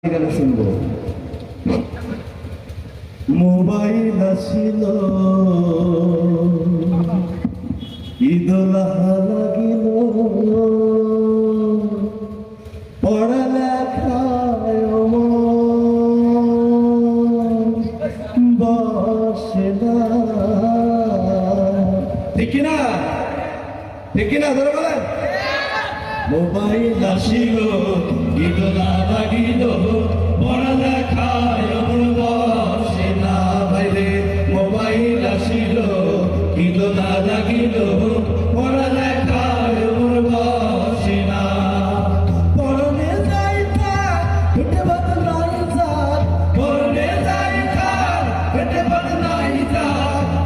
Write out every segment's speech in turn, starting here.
গান শুনবো। মোবাইল আসিল ইদোলাহা লাগিল পড়ালেখায় বসে না। ঠিক কিনা? ঠিক কিনা? ধরে বলেন। মোবাইল আসিল ইদোলা লাগিল পড়ালেখায় বসে না। বাইরে মোবাইল আসিল ইদোলা লাগিল পড়ালেখায় বসে না। পড়নে যাইতা পেটে ভাত নাই যা, পড়নে যাইতা পেটে ভাত নাই যা,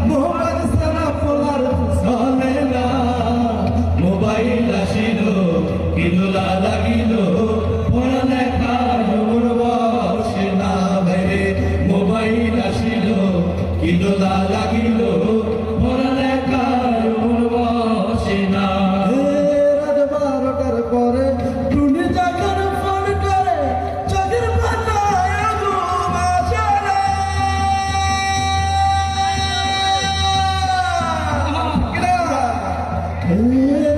মোবাইল সারা পোলার চলে না। মোবাইল আসিল ইদোলা লাগিল পড়ালেখায় বসে না। বাইরে মোবাইল আসিল ইদোলা লাগিল পড়ালেখায় বসে না। রাত 12টার পরে টুনি যখন ফোন করে চোখের পাতায় ঘুম আসে না।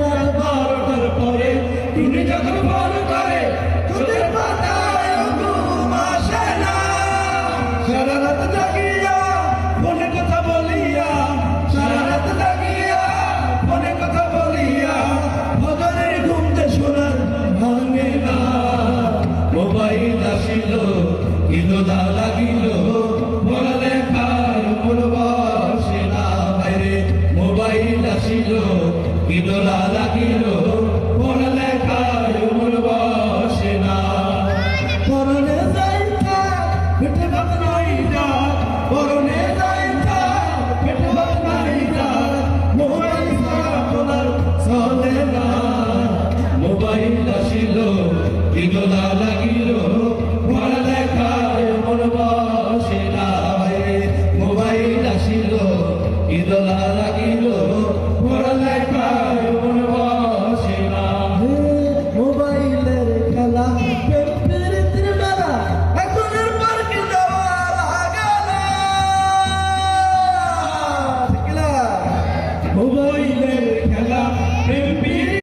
রাত 12টার পরে টুনি যখন ফোন করে চোখের পাতায় ঘুম আসে না। সারা রাত জাগিয়া ফোনে কথা বলিয়া, সারা রাত জাগিয়া ফোনে কথা বলিয়া ভগরের ঘুমতে শোনার ভাঙে না। মোবাইল আসিল ইদোলা লাগিল পড়ালেখায় বসে না। বাইরে মোবাইল আসিল ইদোলা লাগিল পড়ালেখায় বসে না। পরনে যাইতা পেটে ভাত নাই যা, পরনে যাইতা পেটে ভাত নাই যা, মোবাইল সারা পোলার চলে না। মোবাইল আসিল ইদোলা লাগিল পড়ালেখায় বসে না। মোবাইল আসিল ইদোলা লাগিল